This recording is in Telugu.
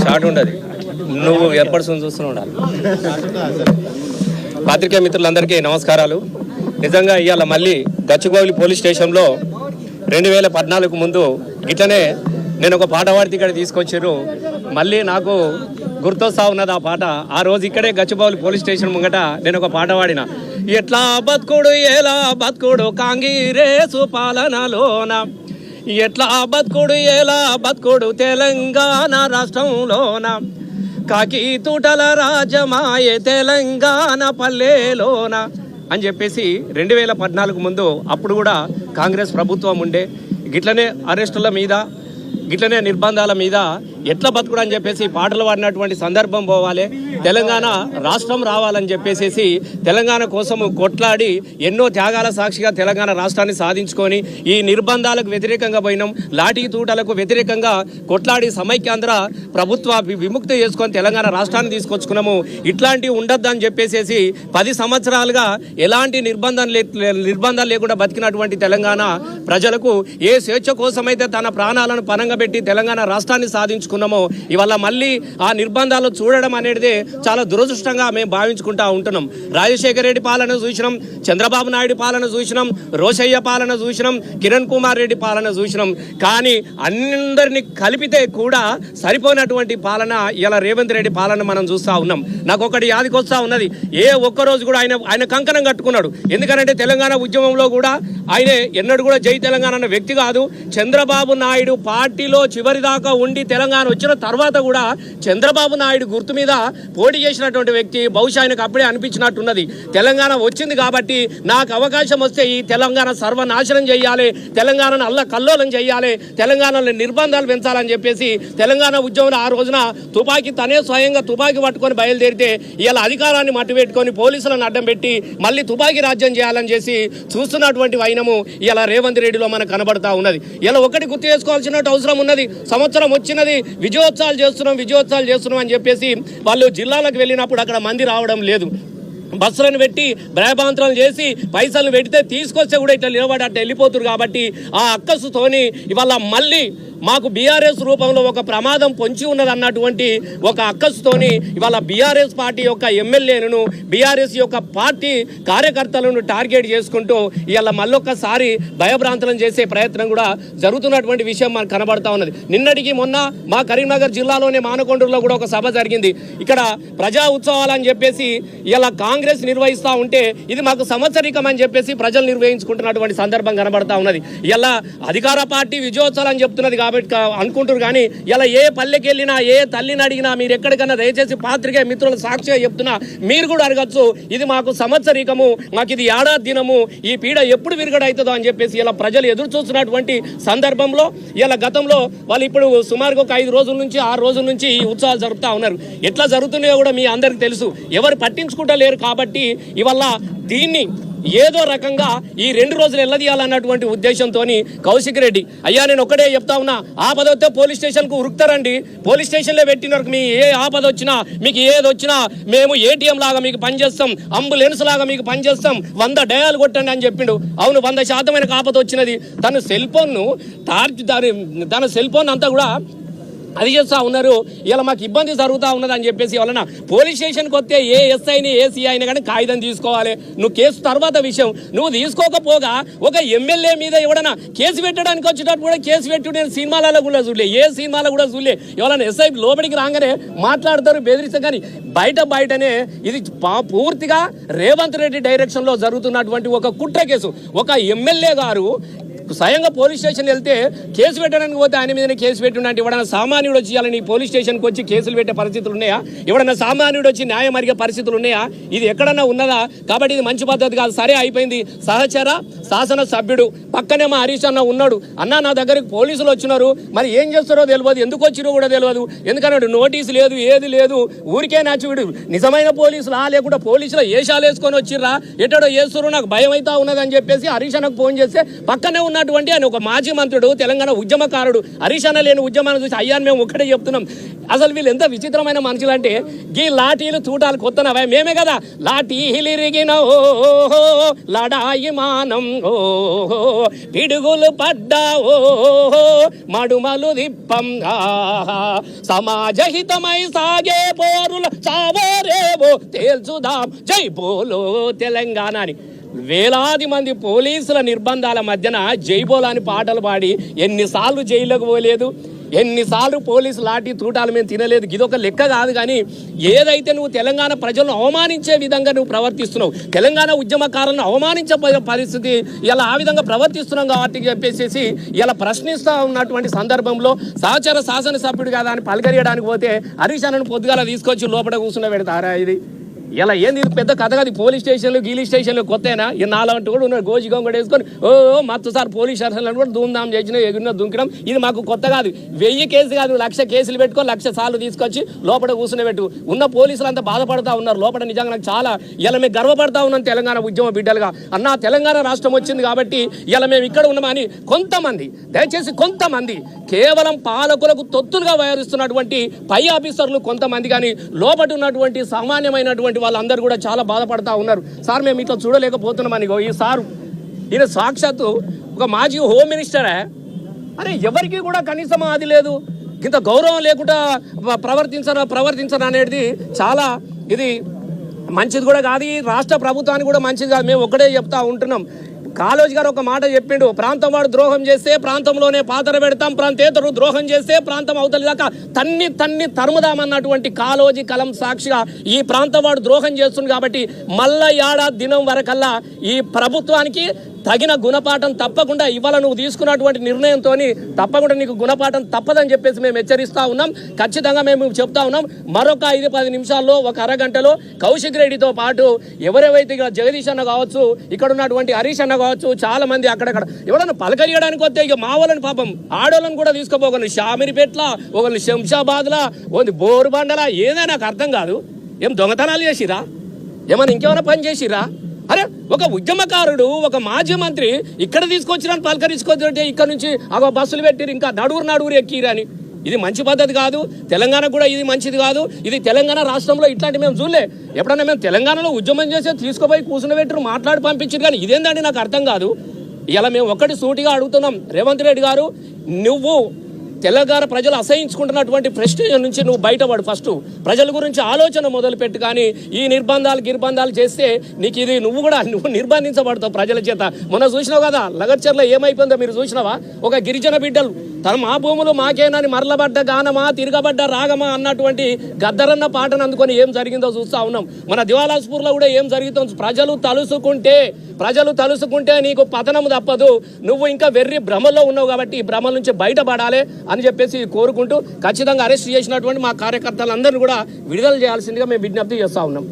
షార్ట్ ఉండదు, నువ్వు ఏర్పడుతుంది చూస్తూనే ఉండాలి. పాత్రికేయ మిత్రులందరికీ నమస్కారాలు. నిజంగా ఇవాళ మళ్ళీ గచ్చిబౌలి పోలీస్ స్టేషన్లో 2014 ముందు ఇట్లనే నేను ఒక పాట పాడితే ఇక్కడ తీసుకొచ్చారు. మళ్ళీ నాకు గుర్తొస్తా ఉన్నది ఆ పాట. ఆ రోజు ఇక్కడే గచ్చిబౌలి పోలీస్ స్టేషన్ ముంగట నేను ఒక పాట పాడిన. ఎట్లా బతుకుడు ఎలా బతుకుడు కాంగ్రెసు పాలనలోన, ఎట్లా బతుకుడు ఎలా బతుకుడు తెలంగాణ రాష్ట్రంలోన, కాకి తూటల రాజమాయే తెలంగాణ పల్లెలోన అని చెప్పేసి 2014 ముందు అప్పుడు కూడా కాంగ్రెస్ ప్రభుత్వం ఉండే. గిట్లనే అరెస్టుల మీద గిట్లనే నిర్బంధాల మీద ఎట్లా బతుకుడు అని చెప్పేసి పాటలు పాడినటువంటి సందర్భం పోవాలి. తెలంగాణ రాష్ట్రం రావాలని చెప్పేసి తెలంగాణ కోసము కొట్లాడి ఎన్నో త్యాగాల సాక్షిగా తెలంగాణ రాష్ట్రాన్ని సాధించుకొని ఈ నిర్బంధాలకు వ్యతిరేకంగా పోయినాం. లాఠీ తూటలకు వ్యతిరేకంగా కొట్లాడి సమైక్యాంధ్ర ప్రభుత్వ విముక్తి చేసుకొని తెలంగాణ రాష్ట్రాన్ని తీసుకొచ్చుకున్నాము. ఇట్లాంటివి ఉండొద్దని చెప్పేసి 10 సంవత్సరాలుగా ఎలాంటి నిర్బంధాలు లేకుండా బతికినటువంటి తెలంగాణ ప్రజలకు ఏ స్వేచ్ఛ కోసమైతే తన ప్రాణాలను పనంగా పెట్టి తెలంగాణ రాష్ట్రాన్ని సాధించుకున్నామో ఇవాళ మళ్ళీ ఆ నిర్బంధాలు చూడడం అనేది చాలా దురదృష్టంగా మేము భావించుకుంటా ఉంటున్నాం. రాజశేఖర రెడ్డి పాలన చూసినాం, చంద్రబాబు నాయుడు పాలన చూసినాం, రోషయ్య పాలన చూసినాం, కిరణ్ కుమార్ రెడ్డి పాలన చూసినాం. కానీ అందరినీ కలిపితే కూడా సరిపోయినటువంటి పాలన ఇలా రేవంత్ రెడ్డి పాలన మనం చూస్తూ ఉన్నాం. నాకు ఒకటి యాదికొస్తా ఉన్నది, ఏ ఒక్కరోజు కూడా ఆయన కంకణం కట్టుకున్నాడు. ఎందుకంటే తెలంగాణ ఉద్యమంలో కూడా ఆయన ఎన్నడూ కూడా జై తెలంగాణ అన్న వ్యక్తి కాదు. చంద్రబాబు నాయుడు పార్టీలో చివరి దాకా ఉండి తెలంగాణ వచ్చిన తర్వాత కూడా చంద్రబాబు నాయుడు గుర్తు మీద పోటీ చేసినటువంటి వ్యక్తి. బహుశా ఆయనకు అప్పుడే అనిపించినట్టున్నది, తెలంగాణ వచ్చింది కాబట్టి నాకు అవకాశం వస్తే ఈ తెలంగాణ సర్వనాశనం చేయాలి, తెలంగాణను అల్లకల్లోలం చేయాలి, తెలంగాణలో నిర్బంధాలు పెంచాలని చెప్పేసి తెలంగాణ ఉద్యమంలో ఆ రోజున తనే స్వయంగా తుపాకీ పట్టుకొని బయలుదేరితే ఇలా అధికారాన్ని మట్టుపెట్టుకొని పోలీసులను అడ్డం పెట్టి మళ్ళీ తుపాకీ రాజ్యం చేయాలని చేసి చూస్తున్నటువంటి వైనము ఇలా రేవంత్ రెడ్డిలో మనకు కనబడతా ఉన్నది. ఇలా ఒకటి గుర్తు చేసుకోవాల్సిన అవసరం ఉన్నది. సంవత్సరం వచ్చినది, విజయోత్సవాలు చేస్తున్నాం అని చెప్పేసి వాళ్ళు జిల్లాలకు వెళ్ళినప్పుడు అక్కడ మంది రావడం లేదు. బస్సులను పెట్టి భయభ్రాంతులను చేసి పైసలు పెడితే తీసుకొస్తే కూడా ఇట్లా నిలబడి అట్లా వెళ్ళిపోతున్నారు. కాబట్టి ఆ అక్కసుతోని ఇవాళ మళ్ళీ మాకు బీఆర్ఎస్ రూపంలో ఒక ప్రమాదం పొంచి ఉన్నది అన్నటువంటి ఒక అక్కసుతోని ఇవాళ బీఆర్ఎస్ పార్టీ యొక్క ఎమ్మెల్యేలను బీఆర్ఎస్ యొక్క పార్టీ కార్యకర్తలను టార్గెట్ చేసుకుంటూ ఇవాళ మళ్ళొక్కసారి భయభ్రాంతులను చేసే ప్రయత్నం కూడా జరుగుతున్నటువంటి విషయం మనకు కనబడతా ఉన్నది. నిన్నటికి మొన్న మా కరీంనగర్ జిల్లాలోనే మానకొండూరులో కూడా ఒక సభ జరిగింది. ఇక్కడ ప్రజా ఉత్సవాలు అని చెప్పేసి ఇలా కాంగ్రెస్ నిర్వహిస్తూ ఉంటే ఇది మాకు సంవత్సరికం అని చెప్పేసి ప్రజలు నిర్వహించుకుంటున్నటువంటి సందర్భం కనబడతా ఉన్నది. ఇలా అధికార పార్టీ విజయోత్సవాలు అని చెప్తున్నది కాబట్టి అనుకుంటారు. కానీ ఇలా ఏ పల్లెకి వెళ్ళినా ఏ తల్లిని అడిగినా మీరు ఎక్కడికన్నా దయచేసి పాత్రికేయ మిత్రుల సాక్షిగా చెప్తున్నా మీరు కూడా అడగచ్చు, ఇది మాకు సంవత్సరికము, మాకు ఇది ఏడాది దినము, ఈ పీడ ఎప్పుడు విరగడవుతుందో అని చెప్పేసి ఇలా ప్రజలు ఎదురు చూస్తున్నటువంటి సందర్భంలో ఇలా గతంలో వాళ్ళు ఇప్పుడు సుమారుగా ఒక 5 రోజుల నుంచి 6 రోజుల నుంచి ఈ ఉత్సవాలు జరుపుతా ఉన్నారు. ఎట్లా జరుగుతున్నాయో కూడా మీ అందరికి తెలుసు. ఎవరు పట్టించుకుంటలేరు కాబట్టి ఇవాళ దీన్ని ఏదో రకంగా ఈ 2 రోజులు వెళ్ళదీయాలన్నటువంటి ఉద్దేశంతో కౌశిక్ రెడ్డి అయ్యా నేను ఒకటే చెప్తా ఉన్నా, ఆపద వస్తే పోలీస్ స్టేషన్కు ఉరుకుతారండి, పోలీస్ స్టేషన్లో పెట్టినారు. మీ ఏ ఆపద వచ్చినా మీకు ఏది వచ్చినా మేము ఏటీఎం లాగా మీకు పనిచేస్తాం, అంబులెన్స్ లాగా మీకు పనిచేస్తాం, 100 డయాలు కొట్టండి అని చెప్పిండు. అవును 100% ఆపద వచ్చినది. తన సెల్ ఫోన్ను తన సెల్ ఫోన్ అంతా కూడా అది చేస్తూ ఉన్నారు. ఇలా మాకు ఇబ్బంది జరుగుతూ ఉన్నది అని చెప్పేసి వలన పోలీస్ స్టేషన్కి వస్తే ఏ ఎస్ఐని ఏ సిఐ అయినా కానీ కాగితం తీసుకోవాలి. నువ్వు కేసు తర్వాత విషయం, నువ్వు తీసుకోకపోగా ఒక ఎమ్మెల్యే మీద ఎవడన్నా కేసు పెట్టడానికి వచ్చేటప్పుడు కూడా కేసు పెట్టి నేను సినిమాలలో కూడా చూడలే, ఏ సినిమాలో కూడా చూడలే. ఎవరైనా ఎస్ఐ లోపలికి రాగానే మాట్లాడతారు, బెదిరిస్తారు. కానీ బయటనే ఇది పూర్తిగా రేవంత్ రెడ్డి డైరెక్షన్లో జరుగుతున్నటువంటి ఒక కుట్ర కేసు. ఒక ఎమ్మెల్యే గారు స్వయంగా పోలీస్ స్టేషన్ వెళ్తే కేసు పెట్టడానికి పోతే ఆయన మీదనే కేసు పెట్టినట్టు ఎవడన్నా సామాన్యుడు వచ్చి ఇవ్వాలని పోలీస్ స్టేషన్కి వచ్చి కేసులు పెట్టే పరిస్థితులు ఉన్నాయా? ఎవడన్నా సామాన్యుడు వచ్చి న్యాయం అడిగే పరిస్థితులు ఉన్నాయా? ఇది ఎక్కడన్నా ఉన్నదా? కాబట్టి ఇది మంచి పద్ధతి కాదు. సరే అయిపోయింది. సహచర శాసన సభ్యుడు పక్కనే మా హరీష్ అన్న ఉన్నాడు. అన్న నా దగ్గరికి పోలీసులు వచ్చినారు, మరి ఏం చేస్తారో తెలియదు, ఎందుకు వచ్చిరో కూడా తెలియదు. ఎందుకన్నాడు నోటీసు లేదు, ఏది లేదు, ఊరికే నాచుడు నిజమైన పోలీసులా లేకుండా పోలీసులు ఏషాలు వేసుకొని వచ్చిర్రా, ఎటడో చేస్తున్నారు, నాకు భయం అవుతా ఉన్నదని చెప్పేసి హరీష్ అన్నకు ఫోన్ చేస్తే పక్కనే ఉన్న ఉన్నటువంటి ఆయన ఒక మాజీ మంత్రుడు, తెలంగాణ ఉద్యమకారుడు, హరీష్ అన్న లేని ఉద్యమాన్ని చూసి అయ్యాన్ని మేము ఒక్కడే చెప్తున్నాం. అసలు వీళ్ళు ఎంత విచిత్రమైన మనుషులు అంటే గీ లాఠీలు తూటాలు కొత్తనవా మేమే కదా లాఠీలిరిగిన ఓహో లడాయి మానం ఓహో పిడుగులు పడ్డా ఓహో మడుమలు దిప్పం సమాజహితమై సాగే పోరుల చావరేవో తేల్చుదాం జై బోలో తెలంగాణ అని వేలాది మంది పోలీసుల నిర్బంధాల మధ్యన జై బోలో అని పాటలు పాడి ఎన్నిసార్లు జైల్లోకి పోలేదు, ఎన్నిసార్లు పోలీసు లాఠీ తూటాలు మేము తినలేదు. ఇదొక లెక్క కాదు. కానీ ఏదైతే నువ్వు తెలంగాణ ప్రజలను అవమానించే విధంగా నువ్వు ప్రవర్తిస్తున్నావు, తెలంగాణ ఉద్యమకారులను అవమానించే పరిస్థితి ఇలా ఆ విధంగా ప్రవర్తిస్తున్నాం కాబట్టి చెప్పేసి ఇలా ప్రశ్నిస్తూ ఉన్నటువంటి సందర్భంలో సహచర శాసనసభ్యుడు కదా అని పలకరియడానికి పోతే హరీష్ అన్నను పొద్దుగాల తీసుకొచ్చి లోపల కూర్చున్న పెడతారా? ఇది ఇలా ఏంది? ఇది పెద్ద కథ కాదు. పోలీస్ స్టేషన్లు గీలీ స్టేషన్లు కొత్తేనా? ఈ నాలంటూ కూడా ఉన్నారు గోజిగం కూడా వేసుకొని మత్తు పోలీస్ స్టేషన్లను కూడా ధూమ్ధాం చేసిన ఎగురిన దుంకడం ఇది మాకు కొత్త కాదు. 1000 కేసులు కాదు, 1,00,000 కేసులు పెట్టుకో 1,00,000 సార్లు తీసుకొచ్చి లోపల కూర్చుని పెట్టు. ఉన్న పోలీసులు అంతా బాధపడతా ఉన్నారు లోపల. నిజంగా నాకు చాలా ఇలా మేము గర్వపడతా ఉన్నాం తెలంగాణ ఉద్యమ బిడ్డలుగా. అన్న తెలంగాణ రాష్ట్రం వచ్చింది కాబట్టి ఇలా మేము ఇక్కడ ఉన్నామని కొంతమంది, దయచేసి కొంతమంది కేవలం పాలకులకు తొత్తులుగా వ్యవహరిస్తున్నటువంటి పై ఆఫీసర్లు కొంతమంది, కానీ లోపల ఉన్నటువంటి సామాన్యమైనటువంటి వాళ్ళందరూ కూడా చాలా బాధపడతా ఉన్నారు. సార్ మేము ఇట్లా చూడలేకపోతున్నామని. ఈ సారు ఈయన సాక్షాత్తు ఒక మాజీ హోమ్ మినిస్టరే, అరే ఎవరికి కూడా కనీసం అది లేదు, ఇంత గౌరవం లేకుండా ప్రవర్తించరు అనేది చాలా ఇది మంచిది కూడా కాదు. ఈ రాష్ట్ర ప్రభుత్వానికి కూడా మంచిది కాదు. మేము ఒకటే చెప్తా ఉంటున్నాం. కాళోజీ గారు ఒక మాట చెప్పిండు, ప్రాంతం వాడు ద్రోహం చేస్తే ప్రాంతంలోనే పాతర పెడతాం, ప్రాంతేతరుడు ద్రోహం చేస్తే ప్రాంతం అవతలి దాకా తన్ని తరుముదామన్నటువంటి కాళోజీ కలం సాక్షిగా ఈ ప్రాంతం వాడు ద్రోహం చేస్తుంది కాబట్టి మళ్ళా ఏడాది దినం వరకల్లా ఈ ప్రభుత్వానికి తగిన గుణపాఠం తప్పకుండా ఇవాళ నువ్వు తీసుకున్నటువంటి నిర్ణయంతో తప్పకుండా నీకు గుణపాఠం తప్పదని చెప్పేసి మేము హెచ్చరిస్తూ ఉన్నాం. ఖచ్చితంగా మేము చెప్తా ఉన్నాం. మరొక 5-10 నిమిషాల్లో, ఒక అరగంటలో కౌశిక్ రెడ్డితో పాటు ఎవరెవైతే ఇక్కడ జగదీష్ అన్న కావచ్చు, ఇక్కడ ఉన్నటువంటి హరీష్ అన్న కావచ్చు, చాలా మంది అక్కడక్కడ ఎవరన్నా పలకరియడానికి వస్తే ఇక మా వాళ్ళని పాపం ఆడోళ్ళని కూడా తీసుకోపోగలను. షామిరిపేట్ల, ఒకరిని శంషాబాద్లా, ఒకరిని బోరుబండలా, ఏదైనా నాకు అర్థం కాదు. ఏం దొంగతనాలు చేసిరా? ఏమైనా ఇంకేమైనా పని చేసిరా? అరే ఒక ఉద్యమకారుడు, ఒక మాజీ మంత్రి ఇక్కడ తీసుకొచ్చినాను పలకరించుకొచ్చి ఇక్కడ నుంచి బస్సులు పెట్టిరు, ఇంకా నడుగురు ఎక్కిరని. ఇది మంచి పద్ధతి కాదు. తెలంగాణకు కూడా ఇది మంచిది కాదు. ఇది తెలంగాణ రాష్ట్రంలో ఇట్లాంటి మేము చూడలే. ఎప్పుడన్నా మేము తెలంగాణలో ఉద్యమం చేసే తీసుకుపోయి కూర్చుని పెట్టరు, మాట్లాడి పంపించారు. కానీ ఇదేందండి నాకు అర్థం కాదు. ఇలా మేము ఒక్కటి సూటిగా అడుగుతున్నాం, రేవంత్ రెడ్డి గారు నువ్వు తెలంగాణ ప్రజలు అసహించుకుంటున్నటువంటి ప్రెస్టేజ్ నుంచి నువ్వు బయటపడు. ఫస్ట్ ప్రజల గురించి ఆలోచన మొదలుపెట్టు. కానీ ఈ నిర్బంధాలు చేస్తే నీకు ఇది నువ్వు నిర్బంధించబడతావు ప్రజల చేత. మొన్న చూసినావు కదా లగర్చర్లో ఏమైపోయిందో మీరు చూసినావా? ఒక గిరిజన బిడ్డలు మా భూములు మాకేనని మరలబడ్డ గానమా తిరగబడ్డ రాగమా అన్నటువంటి గద్దరన్న పాటను అందుకొని ఏం జరిగిందో చూస్తూ ఉన్నాం. మన దివాలాస్పూర్లో కూడా ఏం జరుగుతుంది? ప్రజలు తలుసుకుంటే నీకు పతనం తప్పదు. నువ్వు ఇంకా వెర్రి భ్రమలో ఉన్నావు కాబట్టి ఈ భ్రమల నుంచి బయటపడాలి అని చెప్పేసి కోరుకుంటూ ఖచ్చితంగా అరెస్ట్ చేసినటువంటి మా కార్యకర్తలందరినీ కూడా విడుదల చేయాల్సిందిగా మేము విజ్ఞప్తి చేస్తూ ఉన్నాం.